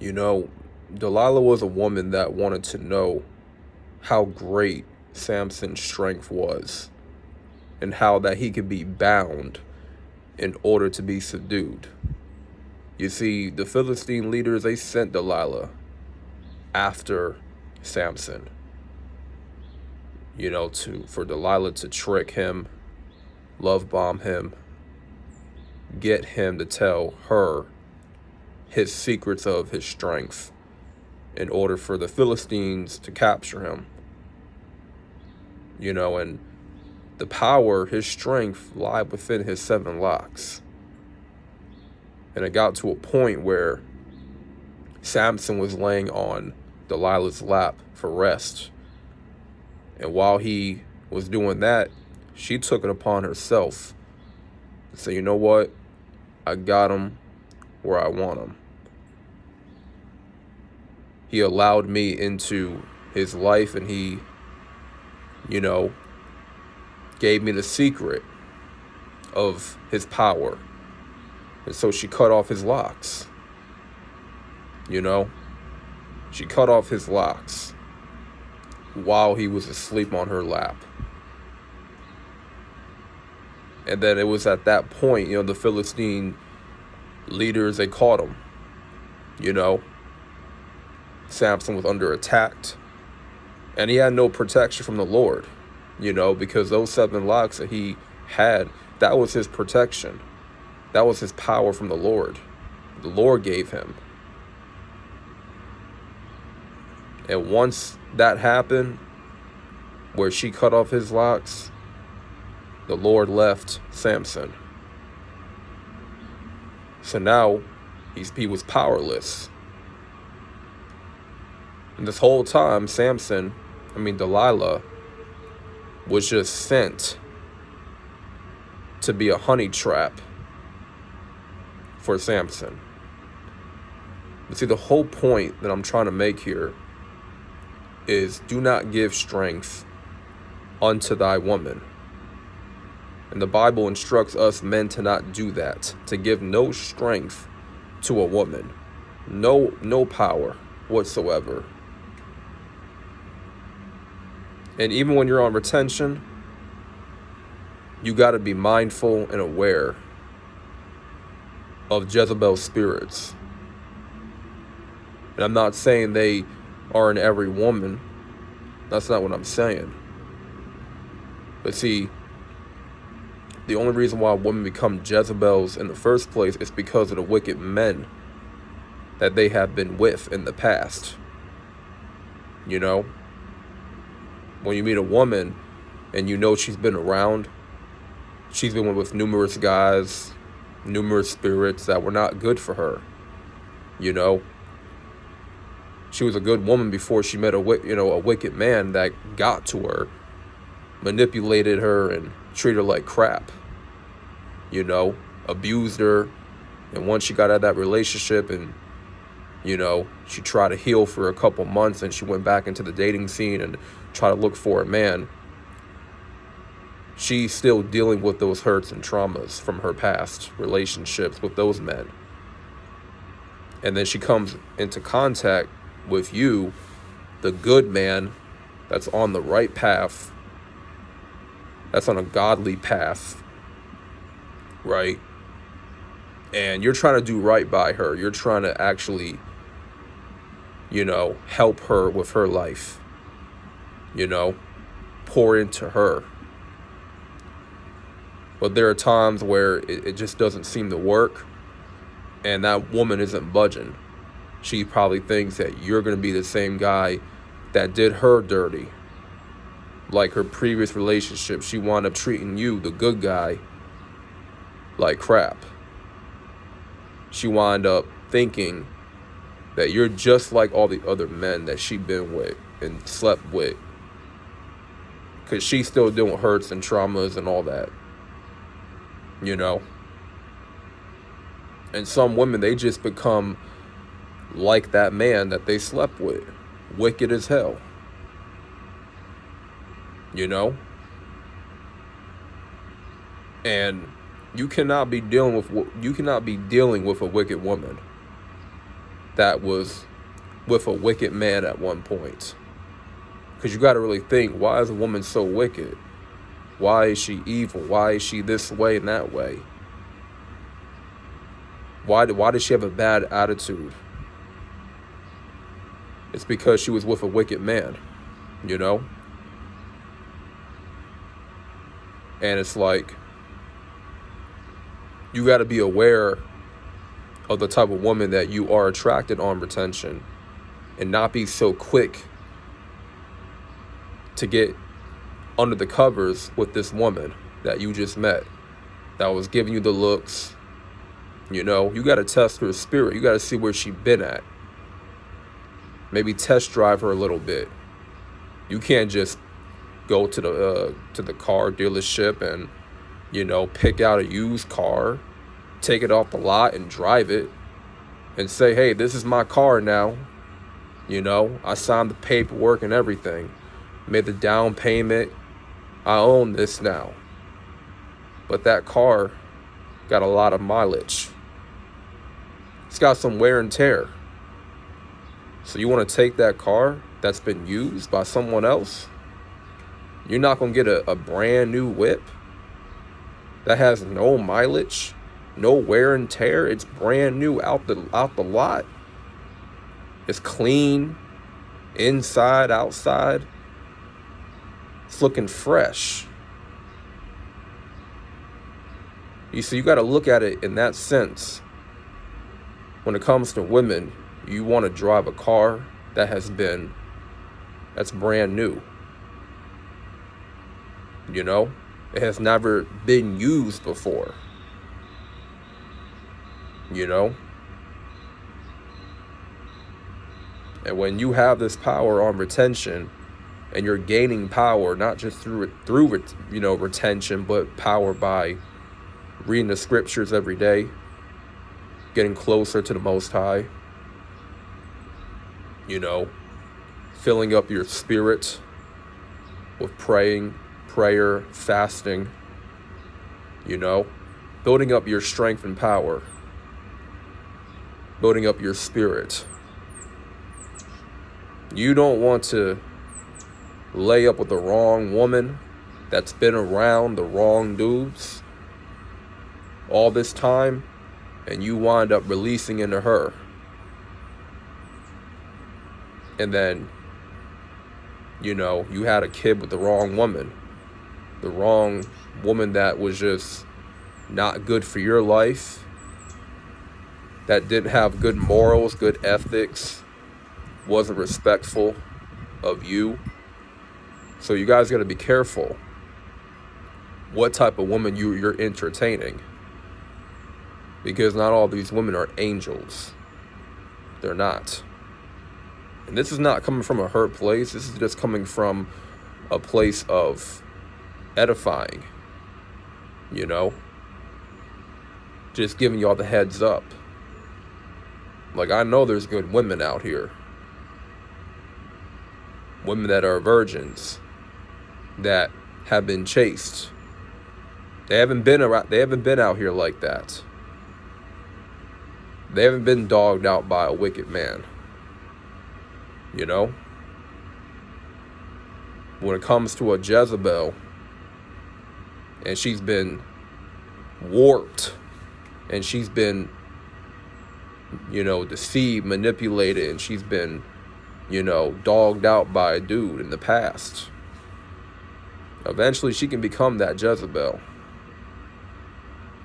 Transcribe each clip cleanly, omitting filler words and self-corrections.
You know, Delilah was a woman that wanted to know how great Samson's strength was and how that he could be bound in order to be subdued. You see, the Philistine leaders, they sent Delilah after Samson, for Delilah to trick him, love bomb him, get him to tell her his secrets of his strength in order for the Philistines to capture him. And the power, his strength, lied within his 7 locks. And it got to a point where Samson was laying on Delilah's lap for rest. And while he was doing that, she took it upon herself to say, you know what? I got him where I want him. He allowed me into his life, and he, gave me the secret of his power. And so she cut off his locks. She cut off his locks while he was asleep on her lap. And then it was at that point, the Philistine leaders, they caught him. Samson was under attack, and he had no protection from the Lord, because those 7 locks that he had, that was his protection. That was his power from the Lord. The Lord gave him. And once that happened, where she cut off his locks, the Lord left Samson. So now he was powerless. And this whole time, Delilah was just sent to be a honey trap for Samson. But see, the whole point that I'm trying to make here is, do not give strength unto thy woman. And the Bible instructs us men to not do that, to give no strength to a woman, no power whatsoever. And even when you're on retention, you got to be mindful and aware of Jezebel's spirits. And I'm not saying they are in every woman. That's not what I'm saying. But see, the only reason why women become Jezebels in the first place is because of the wicked men that they have been with in the past. When you meet a woman and she's been around, she's been with numerous guys, numerous spirits that were not good for her. She was a good woman before she met a wicked man that got to her, manipulated her, and treated her like crap. Abused her. And once she got out of that relationship and, she tried to heal for a couple months, and she went back into the dating scene and tried to look for a man, she's still dealing with those hurts and traumas from her past relationships with those men. And then she comes into contact with you, the good man that's on the right path, that's on a godly path, right? And you're trying to do right by her. You're trying to actually, help her with her life, pour into her. But there are times where it just doesn't seem to work, and that woman isn't budging. She probably thinks that you're going to be the same guy that did her dirty. Like her previous relationship, she wound up treating you, the good guy, like crap. She wound up thinking that you're just like all the other men that she been with and slept with, because she's still dealing with hurts and traumas and all that. And some women, they just become like that man that they slept with, wicked as hell. And you cannot be dealing with a wicked woman. that was with a wicked man at one point. Because you got to really think, why is a woman so wicked? Why is she evil? Why is she this way and that way? Why did she have a bad attitude? It's because she was with a wicked man, you know? And it's like, you got to be aware of the type of woman that you are attracted on retention, and not be so quick to get under the covers with this woman that you just met, that was giving you the looks. You know, you got to test her spirit. You got to see where she been at. Maybe test drive her a little bit. You can't just go to the car dealership and, you know, pick out a used car, take it off the lot and drive it and say, hey, this is my car now. You know, I signed the paperwork and everything, made the down payment. I own this now. But that car got a lot of mileage. It's got some wear and tear. So you want to take that car that's been used by someone else? You're not going to get a brand new whip that has no mileage, no wear and tear. It's brand new out the lot. It's clean, inside, outside. It's looking fresh. You see, you got to look at it in that sense. When it comes to women, you want to drive a car that's brand new. You know, it has never been used before. You know, and when you have this power on retention, and you're gaining power not just through retention, but power by reading the scriptures every day, getting closer to the Most High, you know, filling up your spirit with prayer, fasting, you know, building up your strength and power, building up your spirit. You don't want to lay up with the wrong woman that's been around the wrong dudes all this time, and you wind up releasing into her. And then, you know, you had a kid with the wrong woman that was just not good for your life, that didn't have good morals, good ethics, wasn't respectful of you. So you guys got to be careful what type of woman you're entertaining, because not all these women are angels. They're not. And this is not coming from a hurt place. This is just coming from a place of edifying, you know, just giving y'all the heads up. Like, I know there's good women out here, women that are virgins, that have been chaste. They haven't been out here like that. They haven't been dogged out by a wicked man. You know? When it comes to a Jezebel, and she's been warped, and she's been, you know, deceived, manipulated, and she's been, you know, dogged out by a dude in the past. Eventually she can become that Jezebel,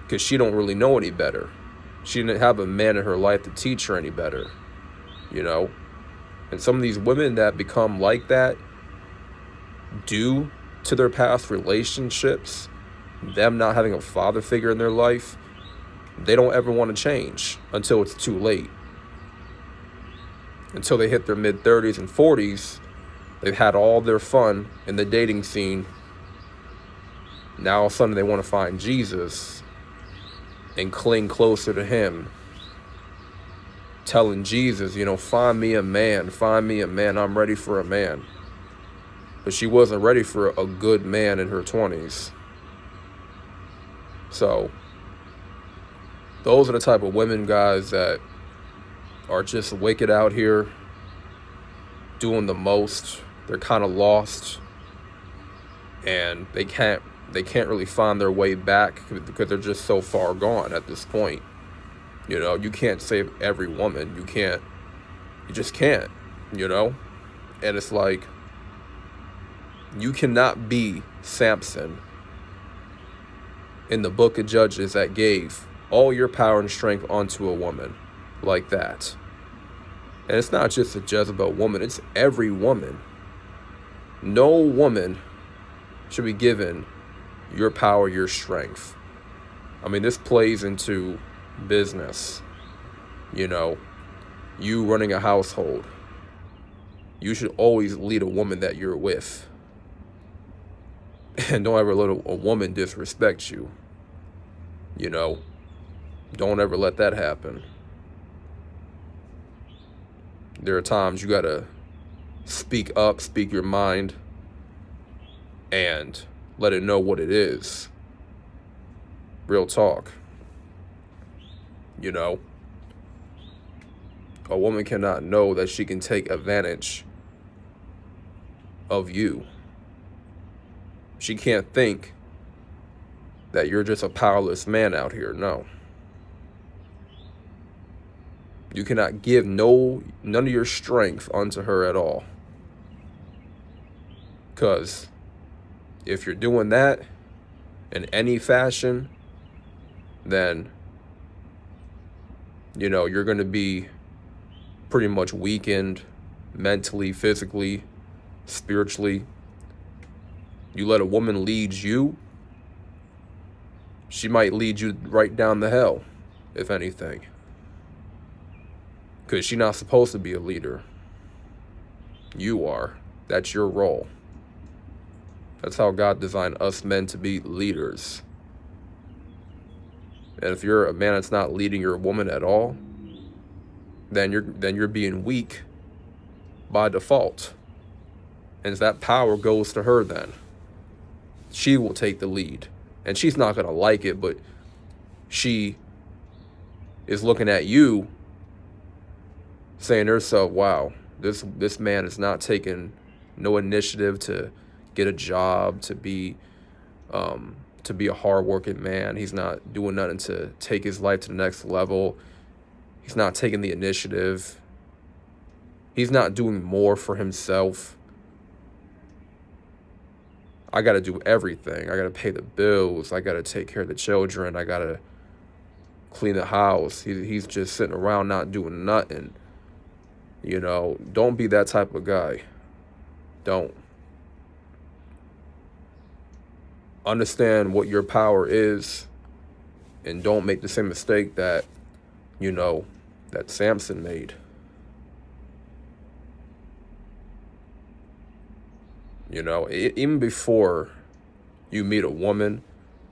because she don't really know any better. She didn't have a man in her life to teach her any better, you know. And some of these women that become like that, due to their past relationships, them not having a father figure in their life, they don't ever want to change until it's too late. Until they hit their mid-30s and 40s, they've had all their fun in the dating scene. Now all of a sudden they want to find Jesus and cling closer to him, telling Jesus, you know, find me a man, I'm ready for a man. But she wasn't ready for a good man in her 20s. So those are the type of women, guys, that are just wicked out here, doing the most. They're kind of lost, and they can't really find their way back because they're just so far gone at this point. You know, you can't save every woman. You just can't, you know? And it's like, you cannot be Samson in the book of Judges that gave all your power and strength onto a woman like that. And it's not just a Jezebel woman, it's every woman. No woman should be given your power, your strength. I mean, this plays into business. You know, you running a household. You should always lead a woman that you're with. And don't ever let a woman disrespect you. You know, don't ever let that happen. There are times you gotta speak up, speak your mind, and let it know what it is. Real talk. You know, a woman cannot know that she can take advantage of you. She can't think that you're just a powerless man out here. No. You cannot give none of your strength unto her at all. Because if you're doing that in any fashion, then, you know, you're going to be pretty much weakened mentally, physically, spiritually. You let a woman lead you, she might lead you right down the hell, if anything. Because she's not supposed to be a leader. You are. That's your role. That's how God designed us men to be leaders. And if you're a man that's not leading your woman at all, then you're being weak by default. And that power goes to her then. She will take the lead. And she's not going to like it, but she is looking at you saying to herself, wow, this man is not taking no initiative to get a job, to be a hardworking man. He's not doing nothing to take his life to the next level. He's not taking the initiative. He's not doing more for himself. I got to do everything. I got to pay the bills. I got to take care of the children. I got to clean the house. He's just sitting around not doing nothing. You know, don't be that type of guy. Don't. Understand what your power is, and don't make the same mistake that, you know, that Samson made. You know, even before you meet a woman,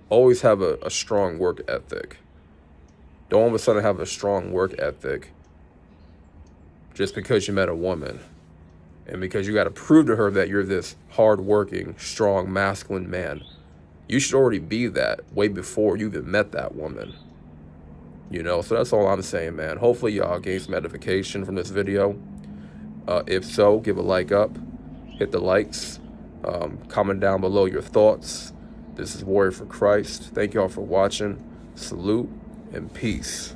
always have a strong work ethic. Don't all of a sudden have a strong work ethic just because you met a woman. And because you got to prove to her that you're this hardworking, strong, masculine man. You should already be that way before you even met that woman. You know, so that's all I'm saying, man. Hopefully y'all gain some edification from this video. If so, give a like up. Hit the likes. Comment down below your thoughts. This is Warrior for Christ. Thank y'all for watching. Salute and peace.